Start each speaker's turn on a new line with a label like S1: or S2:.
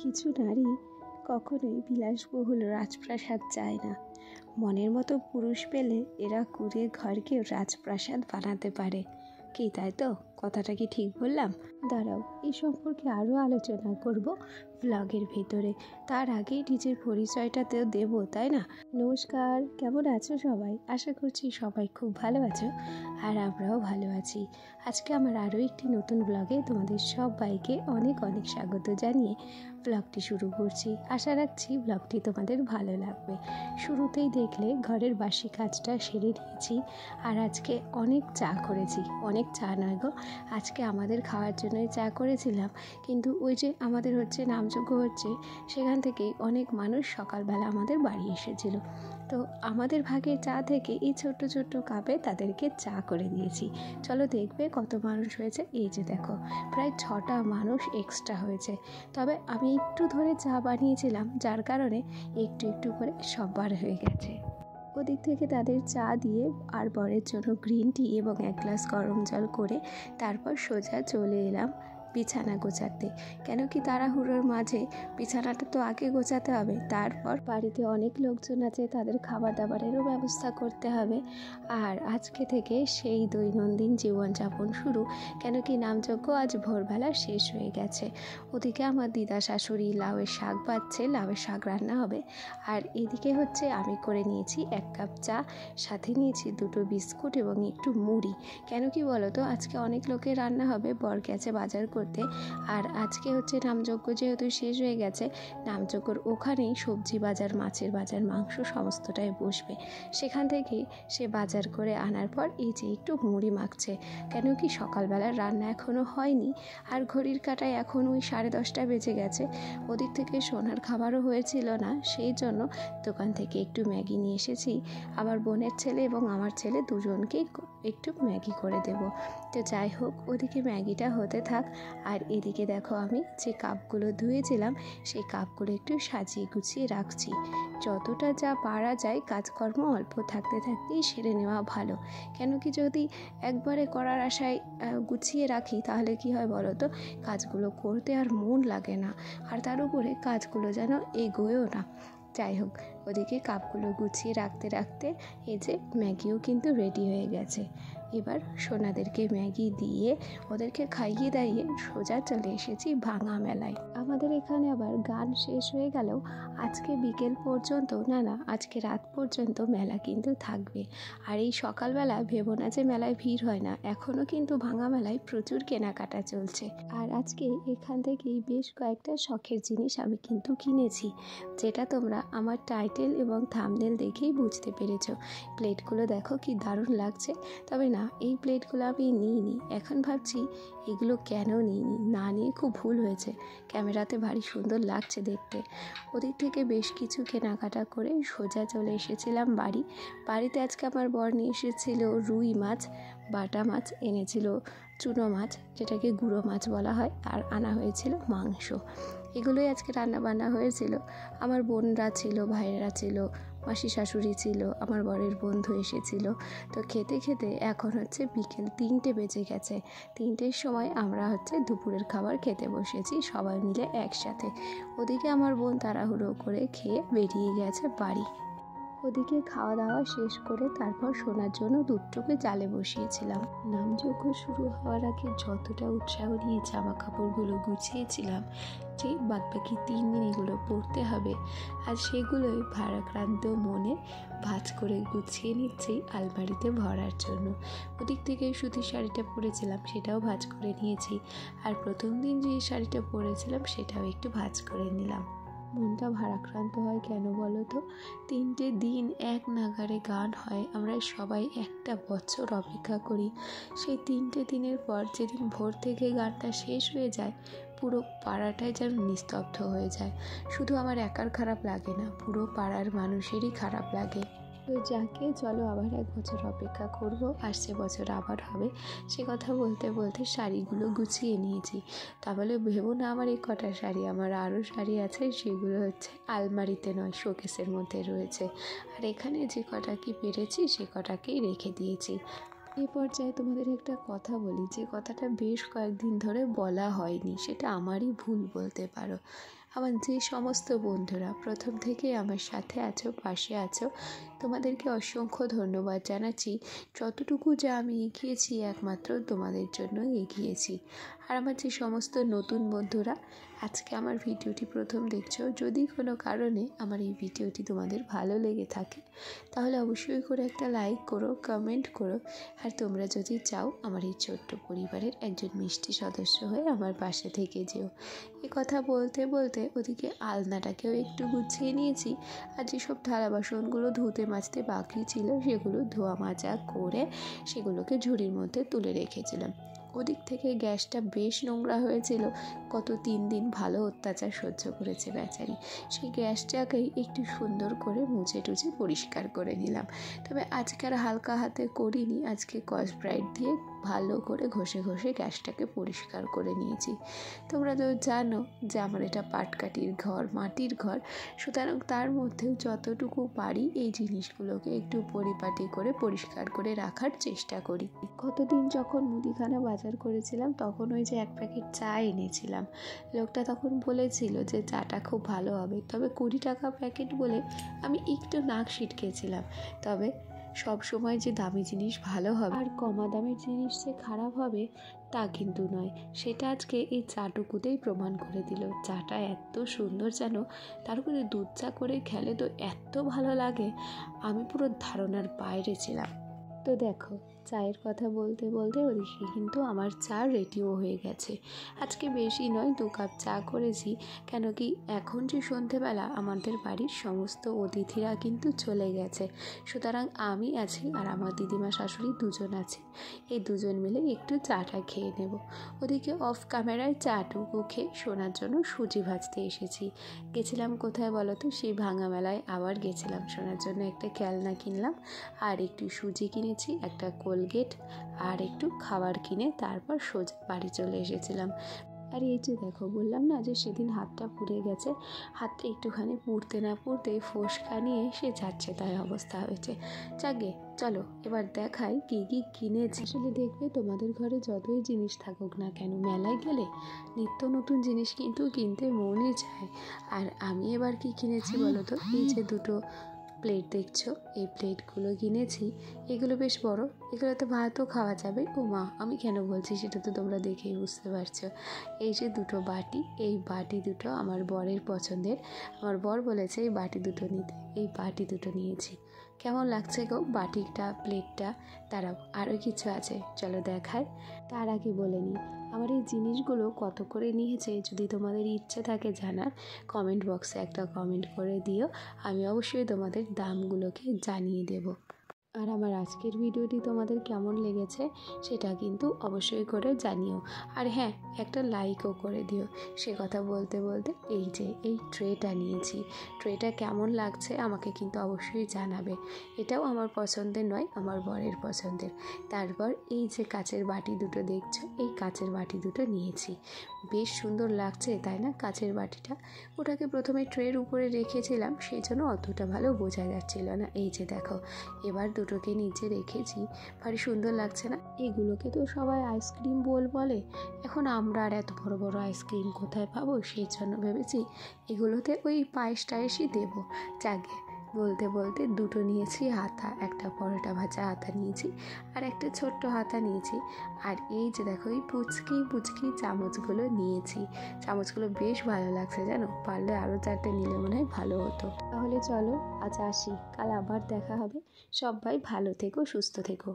S1: কিছু নারী কখনোই বিলাসবহুল রাজপ্রাসাদ চায় না। মনের মতো পুরুষ পেলে এরা কুঁড়ে ঘরকেও রাজপ্রাসাদ বানাতে পারে। কি তাই তো? কথাটা কি ঠিক বললাম? দাঁড়াও, এই সম্পর্কে আরও আলোচনা করব ব্লগের ভেতরে। তার আগেই নিজের পরিচয়টাতেও দেবো, তাই না? নমস্কার, কেমন আছো সবাই? আশা করছি সবাই খুব ভালো আছো, আর আমরাও ভালো আছি। আজকে আমার আরও একটি নতুন ব্লগে তোমাদের সবাইকে অনেক অনেক স্বাগত জানিয়ে ব্লগটি শুরু করছি। আশা রাখছি ব্লগটি তোমাদের ভালো লাগবে। শুরুতেই দেখলে ঘরের বাসি কাজটা সেরে নিয়েছি, আর আজকে অনেক চা করেছি। অনেক চা নয় গো, আজকে আমাদের খাওয়ার জন্যই চা করেছিলাম। কিন্তু ওই যে আমাদের নামযজ্ঞ হচ্ছে, সেখান থেকেই অনেক মানুষ সকালবেলা আমাদের বাড়ি এসেছিল। তো আমাদের ভাগের চা থেকে এই ছোট্ট ছোট্ট কাপে তাদেরকে চা করে দিয়েছি। চলো দেখবে কত মানুষ হয়েছে। এই যে দেখো, প্রায় 6টা মানুষ এক্সট্রা হয়েছে। তবে আমি একটু ধরে চা বানিয়েছিলাম, যার কারণে একটু একটু করে সববার হয়ে গেছে। ওদিক থেকে তাদের চা দিয়ে আর বরের জন্য গ্রিন টি এবং 1 গ্লাস গরম জল করে তারপর সোজা চলে এলাম বিছানা গোছাতে। কেন কি তাড়াহুড়োর মাঝে বিছানাটা তো আগে গোছাতে হবে, তারপর বাড়িতে অনেক লোকজন আছে, তাদের খাবার দাবারেরও ব্যবস্থা করতে হবে। আর আজকে থেকে সেই দৈনন্দিন জীবনযাপন শুরু। কেন কি নামযজ্ঞ আজ ভোরবেলা শেষ হয়ে গেছে। ওদিকে আমার দিদা শাশুড়ি লাউয়ের শাক বাচ্ছে, লাউয়ের শাক রান্না হবে। আর এদিকে আমি করে নিয়েছি 1 কাপ চা, সাথে নিয়েছি 2টো বিস্কুট এবং একটু মুড়ি। কেন কি বলো তো, আজকে অনেক লোকের রান্না হবে, বর গেছে বাজার করতে। আর আজকে নামযজ্ঞ যেহেতু শেষ হয়ে গেছে, নামযজ্ঞর ওখানেই সবজি বাজার, মাছের বাজার, মাংস সমস্তটাই বসবে। সেখান থেকেই সে বাজার করে আনার পর এই যে একটু মুড়ি মাখছে। কেন কি সকালবেলার রান্না এখনও হয়নি, আর ঘড়ির কাঁটায় এখন ওই 10:30 বেজে গেছে। ওদিক থেকে সোনার খাবারও হয়েছিল না, সেই জন্য দোকান থেকে একটু ম্যাগি নিয়ে এসেছি। আমার বোনের ছেলে এবং আমার ছেলে দুজনকেই একটু ম্যাগি করে দেব। তো যাই হোক, ওদিকে ম্যাগিটা হতে থাক। আর এদিকে দেখো, আমি যে কাপগুলো ধুয়েছিলাম সেই কাপগুলো একটু সাজিয়ে গুছিয়ে রাখছি। যতটা যা পারা যায় কাজকর্ম অল্প থাকতে থাকতেই সেরে নেওয়া ভালো। কেন কি যদি একবারে করার আশায় গুছিয়ে রাখি, তাহলে কি হয় বলো তো, কাজগুলো করতে আর মন লাগে না, আর তার উপরে কাজগুলো যেন এগোয়ও না। যাই হোক, ওদিকে কাপগুলো গুছিয়ে রাখতে রাখতে এই যে ম্যাগিও কিন্তু রেডি হয়ে গেছে। এবার সোনাদেরকে ম্যাগি দিয়ে ওদেরকে খাইয়ে দাইয়ে সোজা চলে এসেছি ভাঙা মেলায়। আমাদের এখানে আবার গান শেষ হয়ে গেলেও আজকে বিকেল পর্যন্ত না, আজকে রাত পর্যন্ত মেলা কিন্তু থাকবে। আর এই সকালবেলা ভেবো না যে মেলায় ভিড় হয় না, এখনও কিন্তু ভাঙা মেলায় প্রচুর কেনাকাটা চলছে। আর আজকে এখান থেকেই বেশ কয়েকটা শখের জিনিস আমি কিন্তু কিনেছি, যেটা তোমরা আমার টাইটেল এবং থাম্বনেল দেখেই বুঝতে পেরেছো। প্লেটগুলো দেখো কি দারুণ লাগছে। তবে না, এই প্লেটগুলো আমি নিইনি। এখন ভাবছি এগুলো কেন নিইনি, না নিয়ে খুব ভুল হয়েছে। ক্যামেরাতে ভারী সুন্দর লাগছে দেখতে। ওদিক থেকে বেশ কিছু কেনাকাটা করে সোজা চলে এসেছিলাম বাড়িতে আজকে আমার বর নিয়ে এসেছিল রুই মাছ, বাটা মাছ এনেছিল, চুনো মাছ যেটাকে গুঁড়ো মাছ বলা হয়, আর আনা হয়েছিল মাংস। এগুলোই আজকে রান্না বান্না হয়েছিল। আমার বোনরা ছিল, ভাইয়েরা ছিল, মাসি শাশুড়ি ছিল, আমার বরের বন্ধু এসেছিল। তো খেতে খেতে এখন বিকেল 3টে বেজে গেছে। 3টের সময় আমরা দুপুরের খাবার খেতে বসেছি সবাই মিলে একসাথে। ওদিকে আমার বোন তাড়াহুড়ো করে খেয়ে বেরিয়ে গেছে বাড়ি। ওদিকে খাওয়া দাওয়া শেষ করে তারপর শোনার জন্য দুধটুকু জালে বসিয়েছিলাম। নামযজ্ঞ শুরু হওয়ার আগে যতটা উৎসাহ নিয়ে জামা কাপড়গুলো গুছিয়েছিলাম যে বাদবাকি 3 দিন এগুলো পরতে হবে, আর সেগুলোই ভারাক্রান্ত মনে ভাঁজ করে গুছিয়ে নিচ্ছি আলমারিতে ভরার জন্য। ওদিক থেকে সুতির শাড়িটা পরেছিলাম, সেটাও ভাঁজ করে নিয়েছি। আর প্রথম দিন যে শাড়িটা পরেছিলাম সেটাও একটু ভাঁজ করে নিলাম। মনটা ভারাক্রান্ত হয় কেন বলো তো? 3টে দিন এক নাগারে গান হয়, আমরা সবাই 1টা বছর অপেক্ষা করি। সেই 3টে দিনের পর যেদিন ভোর থেকে গানটা শেষ হয়ে যায়, পুরো পাড়াটাই যেন নিস্তব্ধ হয়ে যায়। শুধু আমার একার খারাপ লাগে না, পুরো পাড়ার মানুষেরই খারাপ লাগে। তো যাকে, চলো আবার 1 বছর অপেক্ষা করব, আসছে বছর আবার হবে। সে কথা বলতে বলতে শাড়িগুলো গুছিয়ে নিয়েছি। তাহলে ভেবো না আমার এই কটা শাড়ি, আমার আরও শাড়ি আছে, সেগুলো আলমারিতে নয় শোকেসের মধ্যে রয়েছে। আর এখানে যে কটা কি পেরেছি সে কটাকেই রেখে দিয়েছি। এই পর্যায়ে তোমাদের একটা কথা বলি, যে কথাটা বেশ কয়েকদিন ধরে বলা হয়নি, সেটা আমারই ভুল বলতে পারো। আমার যে সমস্ত বন্ধুরা প্রথম থেকে আমার সাথে আছো, পাশে আছো, তোমাদেরকে অসংখ্য ধন্যবাদ জানাচ্ছি। যতটুকু যা আমি এগিয়েছি একমাত্র তোমাদের জন্যই এগিয়েছি। আর আমার যে সমস্ত নতুন বন্ধুরা আজকে আমার ভিডিওটি প্রথম দেখছো, যদি কোনো কারণে আমার এই ভিডিওটি তোমাদের ভালো লেগে থাকে তাহলে অবশ্যই করে একটা লাইক করো, কমেন্ট করো। আর তোমরা যদি চাও আমার এই ছোট্ট পরিবারের একজন মিষ্টি সদস্য হয়ে আমার পাশে থেকে যেও। এ কথা বলতে বলতে ওদিকে আলনাটাকেও একটু গুছিয়ে নিয়েছি। আর যেসব থালা বাসনগুলো ধুতে মাজতে বাকি ছিল সেগুলো ধোয়া মাজা করে সেগুলোকে ঝুড়ির মধ্যে তুলে রেখেছিলাম। ওদিক থেকে গ্যাসটা বেশ নোংরা হয়েছিল, কত 3 দিন ভালো অত্যাচার সহ্য করেছে বেচারি। সেই গ্যাসটাকেই একটু সুন্দর করে মুছে টুছে পরিষ্কার করে নিলাম। তবে আজকে আর হালকা হাতে করিনি, আজকে স্কচ ব্রাইট দিয়ে ভালো করে ঘষে ঘষে গ্যাসটাকে পরিষ্কার করে নিয়েছি। তোমরা তো জানো যে আমার এটা পাটকাঠির ঘর, মাটির ঘর, সুতরাং তার মধ্যেও যতটুকু পারি এই জিনিসগুলোকে একটু পরিপাটি করে পরিষ্কার করে রাখার চেষ্টা করি। কতদিন যখন মুদিখানা বাজার করেছিলাম তখন ওই যে 1 প্যাকেট চা এনেছিলাম। লোকটা তখন বলেছিল যে চাটা খুব ভালো হবে, তবে 20 টাকা প্যাকেট বলে আমি একটু নাক সিটকেছিলাম। তবে সব সময় যে দামি জিনিস ভালো হবে আর কমা দামের জিনিস যে খারাপ হবে তা কিন্তু নয়, সেটা আজকে এই চাটুকুতেই প্রমাণ করে দিল। চাটা এত সুন্দর, যেন তার উপরে দুধ চা করে খেলে তো এত ভালো লাগে, আমি পুরো ধারণার বাইরে ছিলাম। তো দেখো, চায়ের কথা বলতে বলতে ওদিকে কিন্তু আমার চা রেডিও হয়ে গেছে। আজকে বেশি নয়, 2 কাপ চা করেছি। কেন কি এখন যে সন্ধেবেলা আমাদের বাড়ির সমস্ত অতিথিরা কিন্তু চলে গেছে, সুতরাং আমি আছি আর আমার দিদিমা শাশুড়ি দুজন আছে। এই দুজন মিলে একটু চাটা খেয়ে নেব। ওদিকে অফ ক্যামেরায় চাটুকু খেয়ে শোনার জন্য সুজি ভাজতে এসেছি। গেছিলাম কোথায় বলো তো, সেই ভাঙা মেলায় আবার গেছিলাম। শোনার জন্য একটা খেলনা কিনলাম আর একটু সুজি কিনেছি, একটা কোলগেট আর একটু খাবার কিনে তারপর সোজা বাড়ি চলে এসেছিলাম। আর এই যে দেখো, বললাম না যে সেদিন হাতটা পুড়ে গেছে, হাতটা একটুখানি পুড়তে না পুড়তে ফোসকা নিয়ে সে যাচ্ছে তাই অবস্থা হয়েছে। যাকে চলো এবার দেখাই কি কি কিনেছি। আসলে দেখবে তোমাদের ঘরে যতই জিনিস থাকুক না কেন, মেলায় গেলে নিত্য নতুন জিনিস কিন্তু কিনতে মনই চায়। আর আমি এবার কি কিনেছি বলো তো, এই যে 2টো প্লেট দেখছো, এই প্লেটগুলো কিনেছি। এগুলো বেশ বড়, এগুলোতে ভাতও খাওয়া যাবে। ও মা, আমি কেন বলছি সেটা তো তোমরা দেখেই বুঝতে পারছো। এই যে 2টো বাটি, এই বাটি 2টো আমার বরের পছন্দের। আমার বর বলেছে এই বাটি 2টো নিতে, এই বাটি 2টো নিয়েছি। কেমন লাগছে গো বাটিটা, প্লেটটা? তারাও আরও কিছু আছে, চলো দেখায়। তার আগে বলে নিই, আমার এই জিনিসগুলো কত করে নিয়েছে যদি তোমাদের ইচ্ছে থাকে জানার, কমেন্ট বক্সে একটা কমেন্ট করে দিও, আমি অবশ্যই তোমাদের দামগুলোকে জানিয়ে দেব। আর আমার আজকের ভিডিওটি তোমাদের কেমন লেগেছে সেটা কিন্তু অবশ্যই করে জানিও। আর হ্যাঁ, একটা লাইকও করে দিও। সে কথা বলতে বলতে এই যে এই ট্রেটা নিয়েছি, ট্রেটা কেমন লাগছে আমাকে কিন্তু অবশ্যই জানাবে। এটাও আমার পছন্দের নয়, আমার বরের পছন্দের। তারপর এই যে কাচের বাটি 2টো দেখছো, এই কাচের বাটি 2টো নিয়েছি। বেশ সুন্দর লাগছে তাই না কাচের বাটিটা? ওটাকে প্রথমে ট্রের উপরে রেখেছিলাম, সেই জন্য অতটা ভালো বোঝা যাচ্ছিল না। এই যে দেখো, এবার 2টোকে নিচে রেখেছি, ভারী সুন্দর লাগছে না? এগুলোকে তো সবাই আইসক্রিম বোল বলে। এখন আমরা আর এত বড় বড় আইসক্রিম কোথায় পাবো, সেই জন্য ভেবেছি এগুলোতে ওই পায়েস টায়েসই দেবো। যাকে বলতে বলতে 2টো নিয়েছি হাতা, একটা পরোটা ভাজা হাতা নিয়েছি আর একটা ছোট্ট হাতা নিয়েছি। আর এই যে দেখো, এই পুচকি পুচকি চামচগুলো নিয়েছি। চামচগুলো বেশ ভালো লাগছে জানো, পারলে আরও 4টে নিলে মনে হয় ভালো হতো। তাহলে চলো আজ আসি, কাল আবার দেখা হবে। সবাই ভালো থেকো, সুস্থ থেকো।